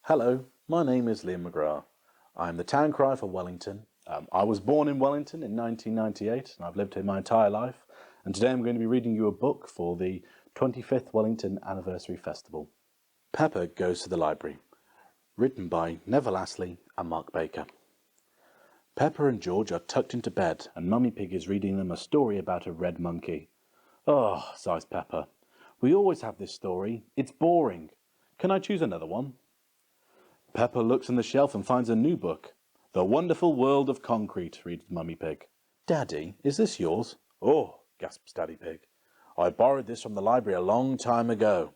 Hello, my name is Liam McGrath. I'm the Town Crier for Wellington. I was born in Wellington in 1998 and I've lived here my entire life. And today I'm going to be reading you a book for the 25th Wellington Anniversary Festival. Pepper Goes to the Library, written by Neville Astley and Mark Baker. Pepper and George are tucked into bed and Mummy Pig is reading them a story about a red monkey. Oh, sighs Pepper. We always have this story. It's boring. Can I choose another one? Pepper looks on the shelf and finds a new book. The Wonderful World of Concrete, reads Mummy Pig. Daddy, is this yours? Oh, gasps Daddy Pig. I borrowed this from the library a long time ago.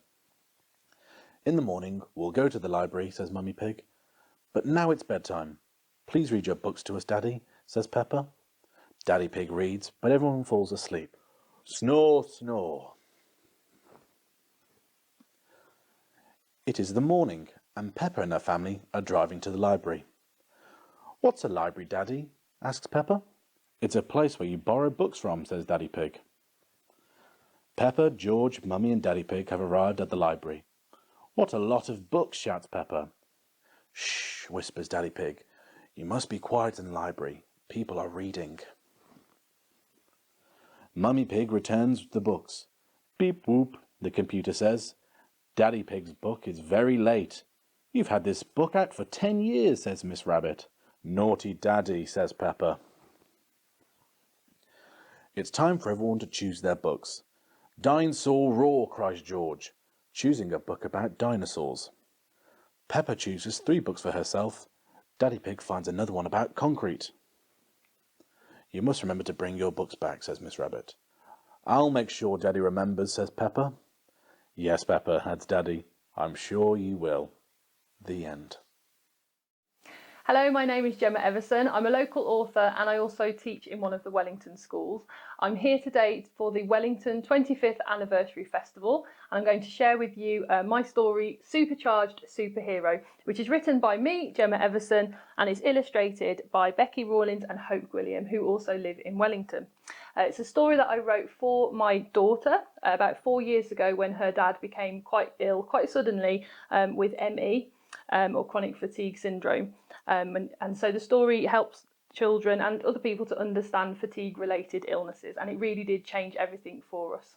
In the morning, we'll go to the library, says Mummy Pig. But now it's bedtime. Please read your books to us, Daddy, says Pepper. Daddy Pig reads, but everyone falls asleep. Snore, snore. It is the morning, and Pepper and her family are driving to the library. What's a library, Daddy? asks Pepper. It's a place where you borrow books from, says Daddy Pig. Pepper, George, Mummy and Daddy Pig have arrived at the library. What a lot of books, shouts Pepper. Shh, whispers Daddy Pig. You must be quiet in the library. People are reading. Mummy Pig returns the books. Beep whoop, the computer says. Daddy Pig's book is very late. You've had this book out for 10 years, says Miss Rabbit. Naughty Daddy, says Pepper. It's time for everyone to choose their books. Dinosaur Roar, cries George, choosing a book about dinosaurs. Pepper chooses 3 books for herself. Daddy Pig finds another one about concrete. You must remember to bring your books back, says Miss Rabbit. I'll make sure Daddy remembers, says Pepper. Yes, Pepper, adds Daddy. I'm sure you will. The end. Hello, my name is Gemma Everson. I'm a local author and I also teach in one of the Wellington schools. I'm here today for the Wellington 25th Anniversary Festival and I'm going to share with you my story, Supercharged Superhero, which is written by me, Gemma Everson, and is illustrated by Becky Rawlins and Hope William, who also live in Wellington. It's a story that I wrote for my daughter about 4 years ago when her dad became quite ill, quite suddenly, with ME, or chronic fatigue syndrome. And so the story helps children and other people to understand fatigue-related illnesses, and it really did change everything for us.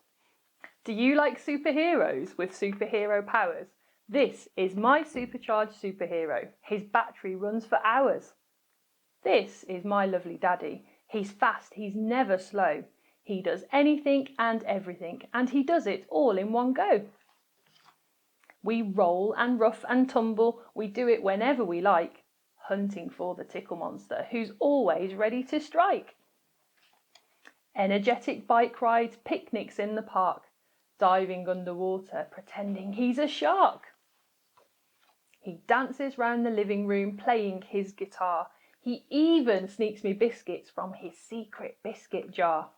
Do you like superheroes with superhero powers? This is my supercharged superhero. His battery runs for hours. This is my lovely daddy. He's fast, he's never slow. He does anything and everything, and he does it all in one go. We roll and rough and tumble, we do it whenever we like, hunting for the tickle monster who's always ready to strike. Energetic bike rides, picnics in the park, diving underwater, pretending he's a shark. He dances round the living room playing his guitar. He even sneaks me biscuits from his secret biscuit jar.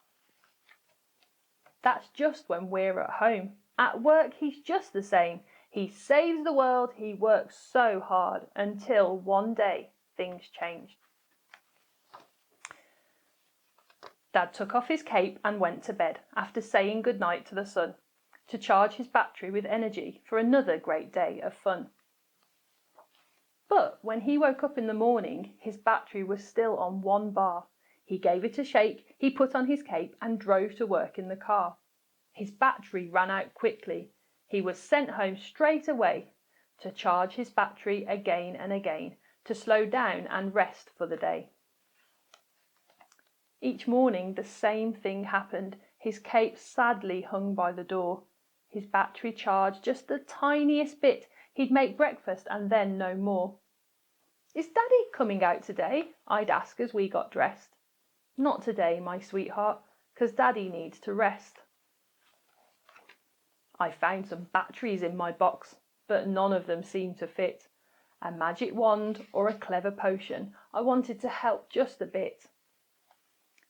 That's just when we're at home. At work, he's just the same. He saves the world, he works so hard until one day things changed. Dad took off his cape and went to bed after saying goodnight to the sun to charge his battery with energy for another great day of fun. But when he woke up in the morning, his battery was still on 1 bar. He gave it a shake, he put on his cape and drove to work in the car. His battery ran out quickly. He was sent home straight away to charge his battery again and again, to slow down and rest for the day. Each morning the same thing happened. His cape sadly hung by the door. His battery charged just the tiniest bit. He'd make breakfast and then no more. Is Daddy coming out today? I'd ask as we got dressed. Not today, my sweetheart, 'cause Daddy needs to rest. I found some batteries in my box, but none of them seemed to fit. A magic wand or a clever potion, I wanted to help just a bit.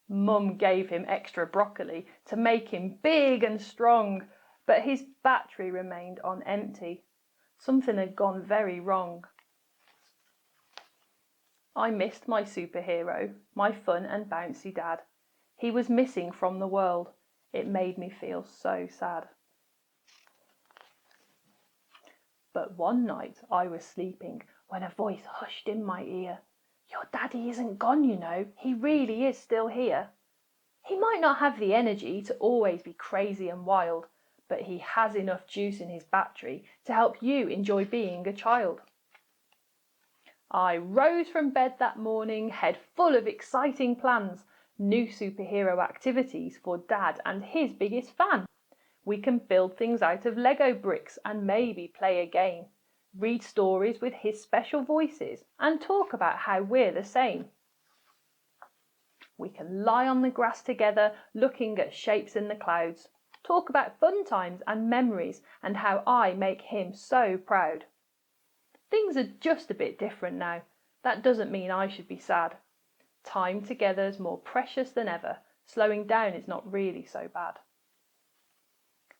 Mum gave him extra broccoli to make him big and strong, but his battery remained on empty. Something had gone very wrong. I missed my superhero, my fun and bouncy dad. He was missing from the world. It made me feel so sad. But one night I was sleeping when a voice hushed in my ear. Your daddy isn't gone, you know. He really is still here. He might not have the energy to always be crazy and wild, but he has enough juice in his battery to help you enjoy being a child. I rose from bed that morning, head full of exciting plans, new superhero activities for Dad and his biggest fan. We can build things out of Lego bricks and maybe play a game, read stories with his special voices and talk about how we're the same. We can lie on the grass together looking at shapes in the clouds, talk about fun times and memories and how I make him so proud. Things are just a bit different now. That doesn't mean I should be sad. Time together is more precious than ever. Slowing down is not really so bad.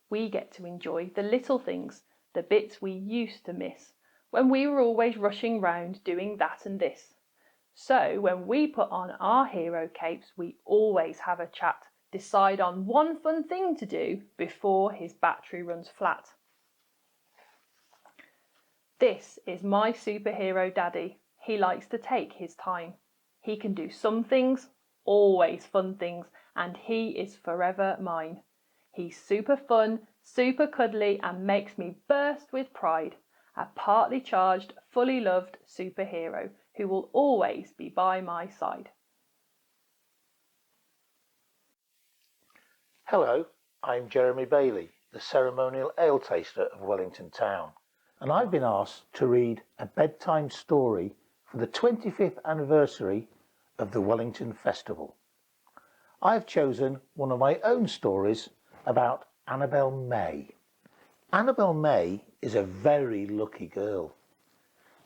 We get to enjoy the little things, the bits we used to miss, when we were always rushing round doing that and this. So when we put on our hero capes, we always have a chat, decide on one fun thing to do before his battery runs flat. This is my superhero daddy. He likes to take his time. He can do some things, always fun things, and he is forever mine. He's super fun, super cuddly, and makes me burst with pride. A partly charged, fully loved superhero who will always be by my side. Hello, I'm Jeremy Baily, the ceremonial ale taster of Wellington Town, and I've been asked to read a bedtime story for the 25th anniversary of the Wellington Festival. I've chosen one of my own stories about Annabel May. Annabel May is a very lucky girl.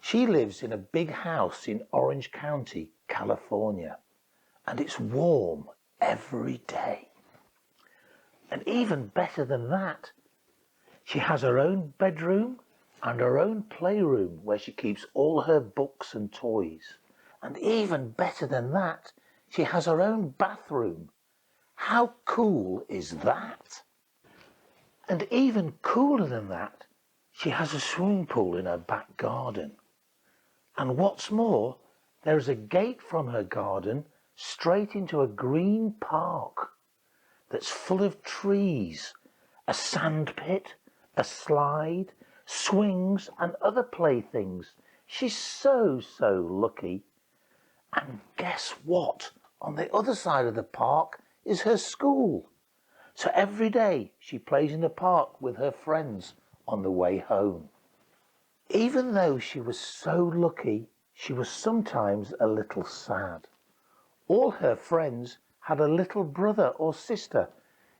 She lives in a big house in Orange County, California, and it's warm every day. And even better than that, she has her own bedroom and her own playroom where she keeps all her books and toys. And even better than that, she has her own bathroom. How cool is that? And even cooler than that, she has a swimming pool in her back garden. And what's more, there is a gate from her garden straight into a green park that's full of trees, a sand pit, a slide, swings and other playthings. She's so lucky. And guess what? On the other side of the park is her school. So every day she plays in the park with her friends on the way home. Even though she was so lucky, she was sometimes a little sad. All her friends had a little brother or sister,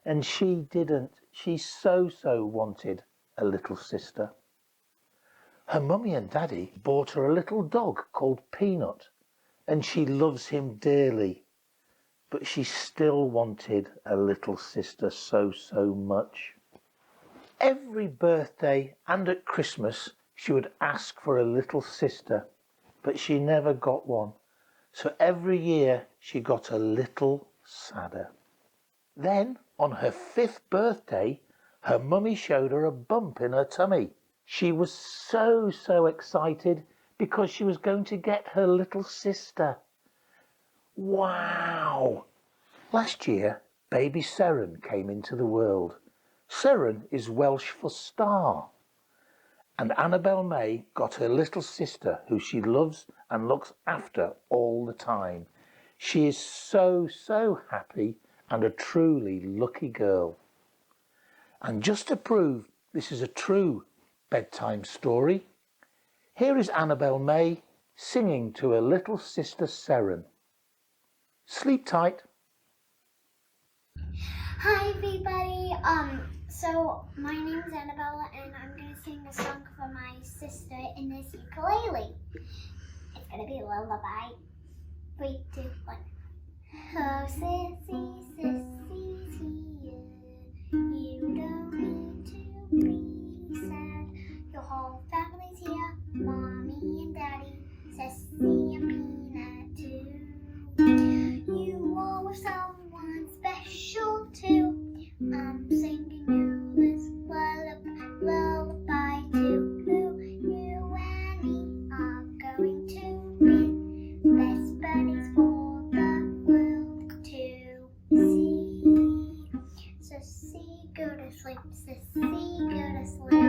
and she didn't. She so wanted a little sister. Her mummy and daddy bought her a little dog called Peanut, and she loves him dearly. But she still wanted a little sister so much. Every birthday and at Christmas she would ask for a little sister, but she never got one. So every year she got a little sadder. Then, on her 5th birthday, her mummy showed her a bump in her tummy. She was so excited because she was going to get her little sister. Wow! Last year, baby Seren came into the world. Seren is Welsh for star. And Annabel May got her little sister, who she loves and looks after all the time. She is so happy and a truly lucky girl. And just to prove this is a true bedtime story, here is Annabel May singing to her little sister Seren. Sleep tight. Hi everybody, so my name is Annabella and I'm going to sing a song for my sister in this ukulele. It's going to be a lullaby. 3, 2, 1. Oh sissy, sissy's here. You don't need to be sad. Your whole family's here. Mommy and Daddy, Sissy and Peanut too. You are with someone special too. I'm singing you this lullaby too. to sleep, sissy, go to sleep.